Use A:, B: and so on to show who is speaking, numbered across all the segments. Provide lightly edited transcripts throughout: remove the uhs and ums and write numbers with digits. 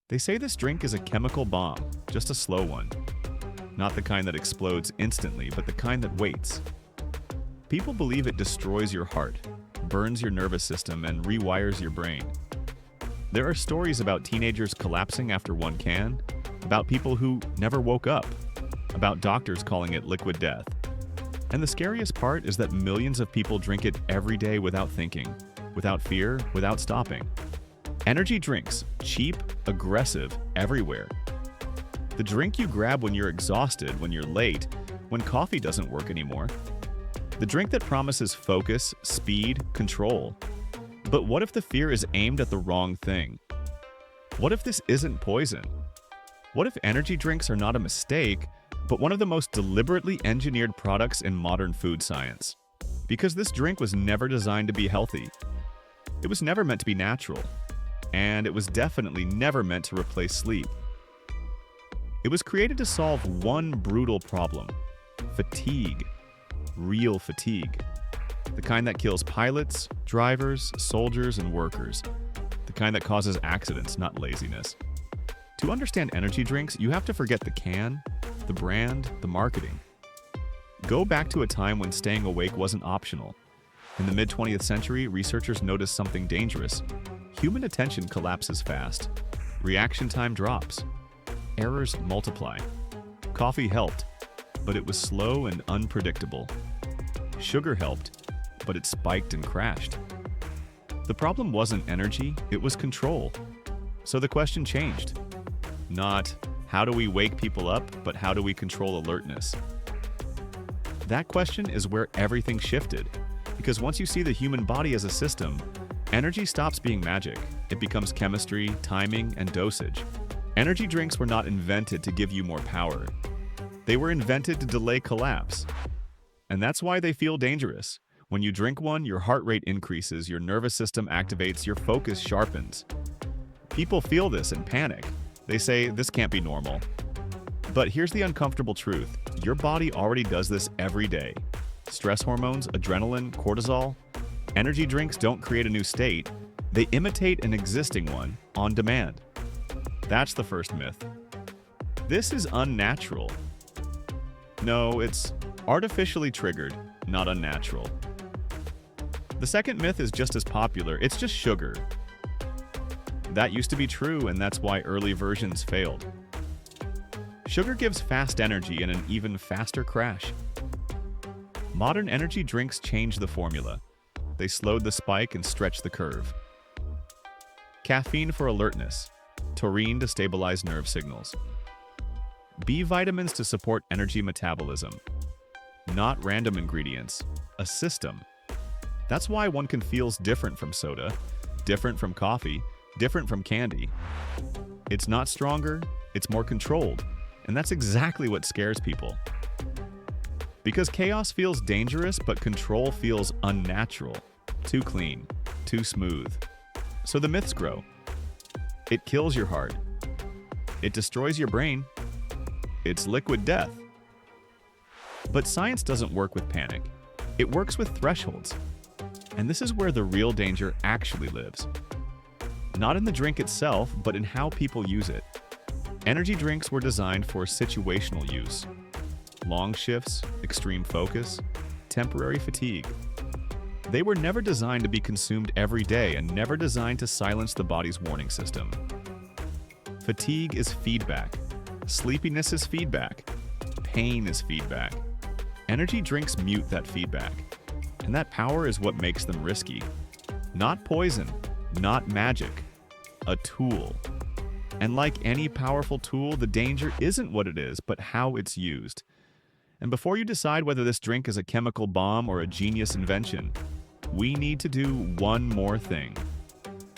A: They say this drink is a chemical bomb, just a slow one. Not the kind that explodes instantly, but the kind that waits. People believe it destroys your heart, burns your nervous system, and rewires your brain. There are stories about teenagers collapsing after one can, about people who never woke up, about doctors calling it liquid death. And the scariest part is that millions of people drink it every day without thinking, without fear, without stopping. Energy drinks, cheap, aggressive, everywhere. The drink you grab when you're exhausted, when you're late, when coffee doesn't work anymore. The drink that promises focus, speed, control. But what if the fear is aimed at the wrong thing? What if this isn't poison? What if energy drinks are not a mistake, but one of the most deliberately engineered products in modern food science? Because this drink was never designed to be healthy. It was never meant to be natural. And it was definitely never meant to replace sleep. It was created to solve one brutal problem: fatigue. Real fatigue. The kind that kills pilots, drivers, soldiers, and workers. The kind that causes accidents, not laziness. To understand energy drinks, you have to forget the can, the brand, the marketing. Go back to a time when staying awake wasn't optional. In the mid-20th century, researchers noticed something dangerous. Human attention collapses fast. Reaction time drops. Errors multiply. Coffee helped, but it was slow and unpredictable. Sugar helped, but it spiked and crashed. The problem wasn't energy, it was control. So the question changed. Not, how do we wake people up, but how do we control alertness? That question is where everything shifted. Because once you see the human body as a system, energy stops being magic. It becomes chemistry, timing, and dosage. Energy drinks were not invented to give you more power. They were invented to delay collapse. And that's why they feel dangerous. When you drink one, your heart rate increases, your nervous system activates, your focus sharpens. People feel this and panic. They say, this can't be normal. But here's the uncomfortable truth. Your body already does this every day. Stress hormones, adrenaline, cortisol. Energy drinks don't create a new state. They imitate an existing one on demand. That's the first myth. This is unnatural. No, it's artificially triggered, not unnatural. The second myth is just as popular. It's just sugar. That used to be true, and that's why early versions failed. Sugar gives fast energy and an even faster crash. Modern energy drinks changed the formula. They slowed the spike and stretched the curve. Caffeine for alertness. Taurine to stabilize nerve signals. B vitamins to support energy metabolism. Not random ingredients, a system. That's why one can feel different from soda, different from coffee, different from candy. It's not stronger, it's more controlled, and that's exactly what scares people. Because chaos feels dangerous, but control feels unnatural, too clean, too smooth. So the myths grow. It kills your heart. It destroys your brain. It's liquid death. But science doesn't work with panic. It works with thresholds. And this is where the real danger actually lives. Not in the drink itself, but in how people use it. Energy drinks were designed for situational use. Long shifts, extreme focus, temporary fatigue. They were never designed to be consumed every day and never designed to silence the body's warning system. Fatigue is feedback. Sleepiness is feedback. Pain is feedback. Energy drinks mute that feedback. And that power is what makes them risky. Not poison, not magic. A tool. And like any powerful tool, the danger isn't what it is, but how it's used. And before you decide whether this drink is a chemical bomb or a genius invention, we need to do one more thing.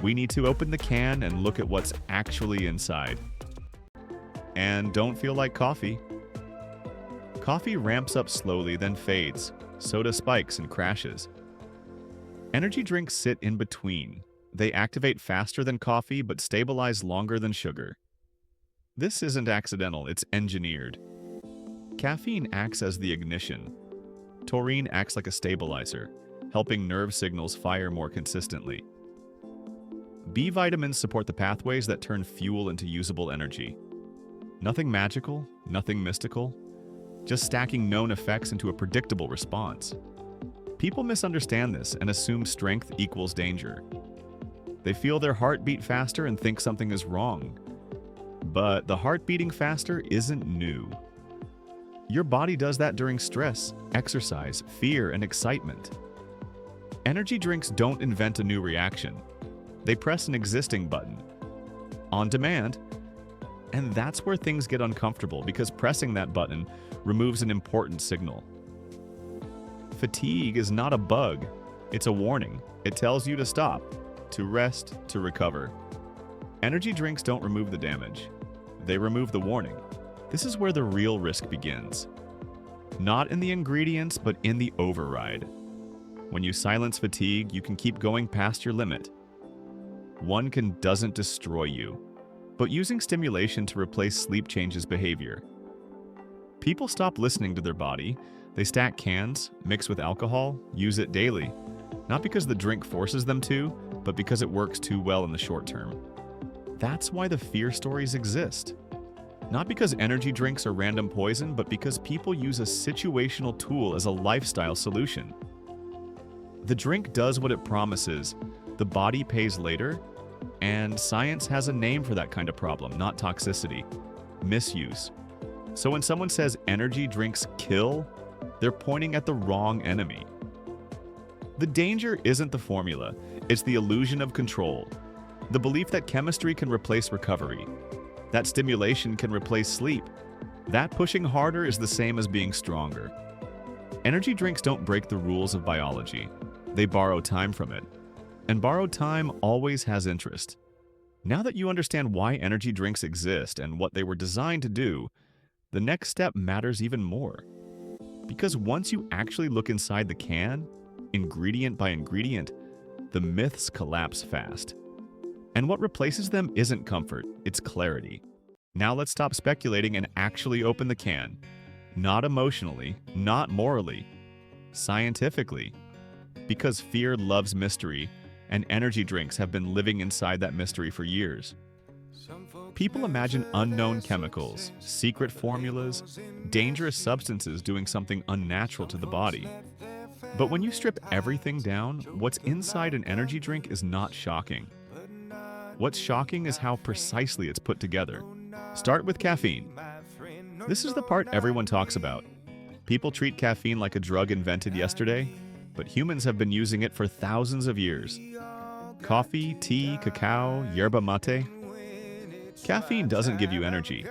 A: We need to open the can and look at what's actually inside. And don't feel like coffee. Coffee ramps up slowly, then fades. Soda spikes and crashes. Energy drinks sit in between. They activate faster than coffee, but stabilize longer than sugar. This isn't accidental, it's engineered. Caffeine acts as the ignition. Taurine acts like a stabilizer, helping nerve signals fire more consistently. B vitamins support the pathways that turn fuel into usable energy. Nothing magical, nothing mystical, just stacking known effects into a predictable response. People misunderstand this and assume strength equals danger. They feel their heart beat faster and think something is wrong. But the heart beating faster isn't new. Your body does that during stress, exercise, fear, and excitement. Energy drinks don't invent a new reaction. They press an existing button. On demand. And that's where things get uncomfortable because pressing that button removes an important signal. Fatigue is not a bug. It's a warning. It tells you to stop, to rest, to recover. Energy drinks don't remove the damage. They remove the warning. This is where the real risk begins. Not in the ingredients, but in the override. When you silence fatigue, you can keep going past your limit. One can doesn't destroy you, but using stimulation to replace sleep changes behavior. People stop listening to their body. They stack cans, mix with alcohol, use it daily. Not because the drink forces them to, but because it works too well in the short term. That's why the fear stories exist. Not because energy drinks are random poison, but because people use a situational tool as a lifestyle solution. The drink does what it promises, the body pays later, and science has a name for that kind of problem, not toxicity, misuse. So when someone says energy drinks kill, they're pointing at the wrong enemy. The danger isn't the formula, it's the illusion of control. The belief that chemistry can replace recovery, that stimulation can replace sleep, that pushing harder is the same as being stronger. Energy drinks don't break the rules of biology. They borrow time from it. And borrowed time always has interest. Now that you understand why energy drinks exist and what they were designed to do, the next step matters even more. Because once you actually look inside the can, ingredient by ingredient, the myths collapse fast. And what replaces them isn't comfort, it's clarity. Now let's stop speculating and actually open the can. Not emotionally, not morally, scientifically. Because fear loves mystery, and energy drinks have been living inside that mystery for years. People imagine unknown chemicals, secret formulas, dangerous substances doing something unnatural to the body. But when you strip everything down, what's inside an energy drink is not shocking. What's shocking is how precisely it's put together. Start with caffeine. This is the part everyone talks about. People treat caffeine like a drug invented yesterday, but humans have been using it for thousands of years. Coffee, tea, cacao, yerba mate. Caffeine doesn't give you energy.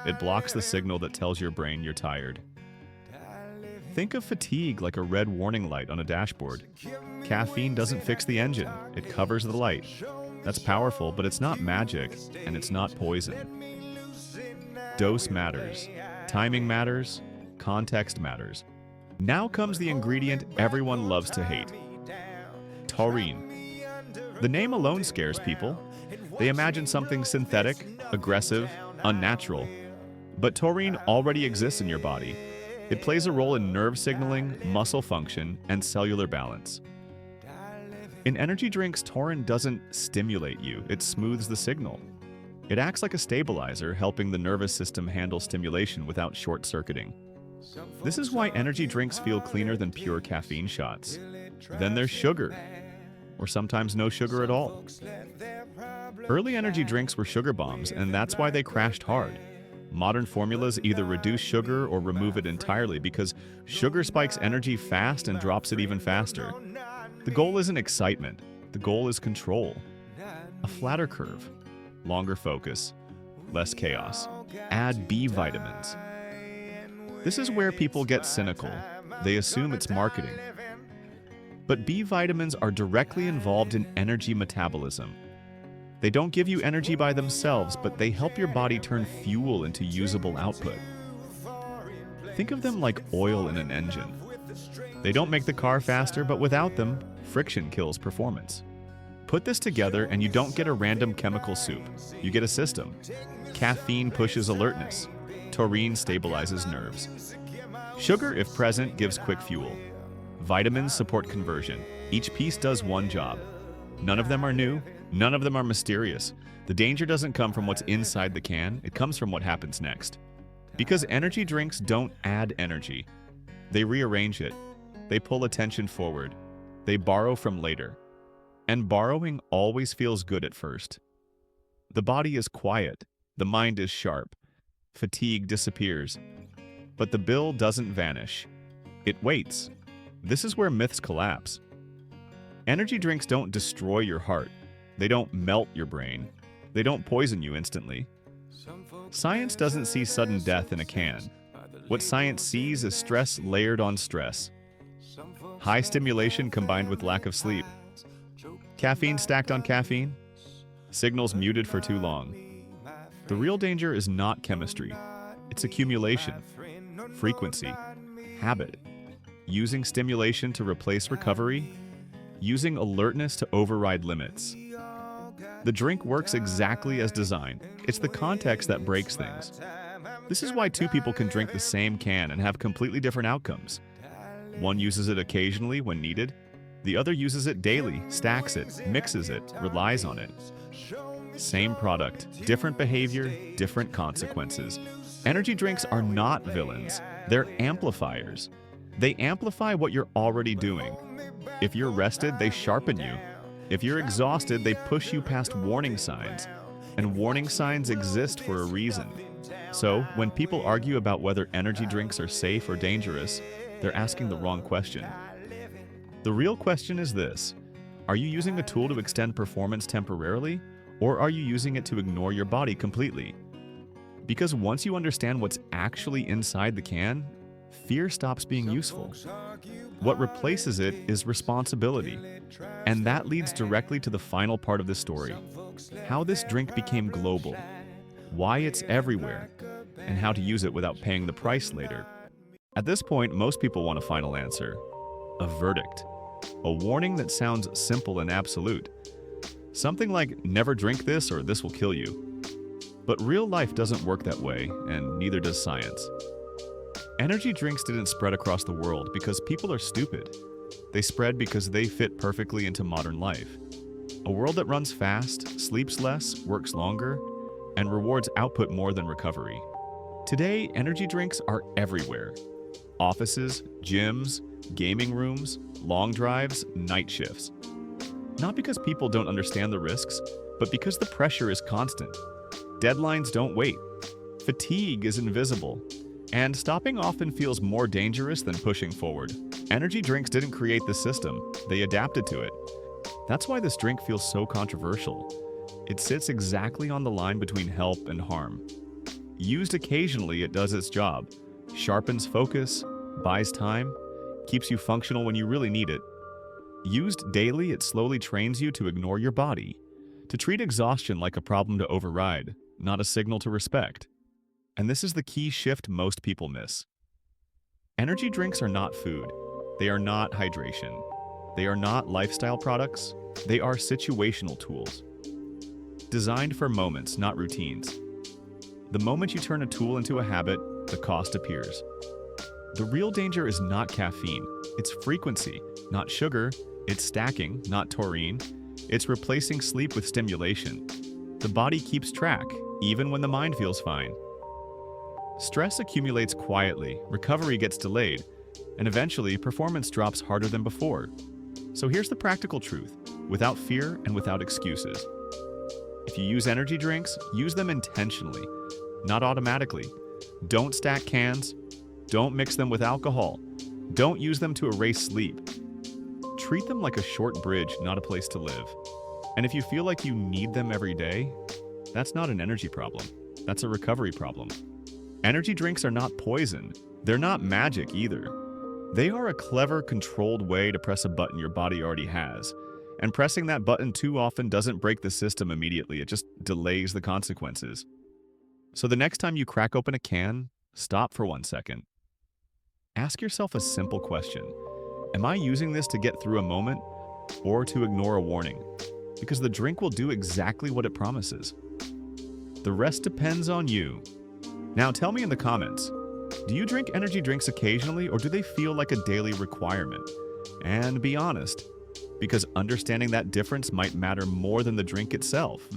A: It blocks the signal that tells your brain you're tired. Think of fatigue like a red warning light on a dashboard. Caffeine doesn't fix the engine, it covers the light. That's powerful, but it's not magic, and it's not poison. Dose matters. Timing matters. Context matters. Now comes the ingredient everyone loves to hate. Taurine. The name alone scares people. They imagine something synthetic, aggressive, unnatural. But taurine already exists in your body. It plays a role in nerve signaling, muscle function, and cellular balance. In energy drinks, taurine doesn't stimulate you, it smooths the signal. It acts like a stabilizer, helping the nervous system handle stimulation without short-circuiting. This is why energy drinks feel cleaner than pure caffeine shots. Then there's sugar, or sometimes no sugar at all. Early energy drinks were sugar bombs, and that's why they crashed hard. Modern formulas either reduce sugar or remove it entirely because sugar spikes energy fast and drops it even faster. The goal isn't excitement, the goal is control. A flatter curve, longer focus, less chaos. Add B vitamins. This is where people get cynical. They assume it's marketing. But B vitamins are directly involved in energy metabolism. They don't give you energy by themselves, but they help your body turn fuel into usable output. Think of them like oil in an engine. They don't make the car faster, but without them, friction kills performance. Put this together and you don't get a random chemical soup. You get a system. Caffeine pushes alertness. Taurine stabilizes nerves. Sugar, if present, gives quick fuel. Vitamins support conversion. Each piece does one job. None of them are new, None of them are mysterious. The danger doesn't come from what's inside the can, it comes from what happens next. Because energy drinks don't add energy. They rearrange it. They pull attention forward. They borrow from later. And borrowing always feels good at first. The body is quiet. The mind is sharp. Fatigue disappears. But the bill doesn't vanish. It waits. This is where myths collapse. Energy drinks don't destroy your heart. They don't melt your brain. They don't poison you instantly. Science doesn't see sudden death in a can. What science sees is stress layered on stress. High stimulation combined with lack of sleep. Caffeine stacked on caffeine. Signals muted for too long. The real danger is not chemistry. It's accumulation, frequency, habit. Using stimulation to replace recovery. Using alertness to override limits. The drink works exactly as designed. It's the context that breaks things. This is why two people can drink the same can and have completely different outcomes. One uses it occasionally when needed. The other uses it daily, stacks it, mixes it, relies on it. Same product, different behavior, different consequences. Energy drinks are not villains. They're amplifiers. They amplify what you're already doing. If you're rested, they sharpen you. If you're exhausted, they push you past warning signs. And warning signs exist for a reason. So, when people argue about whether energy drinks are safe or dangerous, they're asking the wrong question. The real question is this: are you using a tool to extend performance temporarily, or are you using it to ignore your body completely? Because once you understand what's actually inside the can, fear stops being useful. What replaces it is responsibility. And that leads directly to the final part of the story: how this drink became global, why it's everywhere, and how to use it without paying the price later. At this point, most people want a final answer. A verdict. A warning that sounds simple and absolute. Something like, never drink this or this will kill you. But real life doesn't work that way, and neither does science. Energy drinks didn't spread across the world because people are stupid. They spread because they fit perfectly into modern life. A world that runs fast, sleeps less, works longer, and rewards output more than recovery. Today, energy drinks are everywhere. Offices, gyms, gaming rooms, long drives, night shifts. Not because people don't understand the risks, but because the pressure is constant. Deadlines don't wait. Fatigue is invisible. And stopping often feels more dangerous than pushing forward. Energy drinks didn't create the system, they adapted to it. That's why this drink feels so controversial. It sits exactly on the line between help and harm. Used occasionally, it does its job. Sharpens focus, buys time, keeps you functional when you really need it. Used daily, it slowly trains you to ignore your body, to treat exhaustion like a problem to override, not a signal to respect. And this is the key shift most people miss. Energy drinks are not food. They are not hydration. They are not lifestyle products. They are situational tools. Designed for moments, not routines. The moment you turn a tool into a habit, the cost appears. The real danger is not caffeine. It's frequency, not sugar. It's stacking, not taurine. It's replacing sleep with stimulation. The body keeps track, even when the mind feels fine. Stress accumulates quietly, recovery gets delayed, and eventually performance drops harder than before. So here's the practical truth, without fear and without excuses. If you use energy drinks, use them intentionally, not automatically. Don't stack cans. Don't mix them with alcohol. Don't use them to erase sleep. Treat them like a short bridge, not a place to live. And if you feel like you need them every day, that's not an energy problem. That's a recovery problem. Energy drinks are not poison. They're not magic either. They are a clever, controlled way to press a button your body already has. And pressing that button too often doesn't break the system immediately, it just delays the consequences. So the next time you crack open a can, stop for 1 second. Ask yourself a simple question. Am I using this to get through a moment or to ignore a warning? Because the drink will do exactly what it promises. The rest depends on you. Now tell me in the comments, do you drink energy drinks occasionally or do they feel like a daily requirement? And be honest, because understanding that difference might matter more than the drink itself.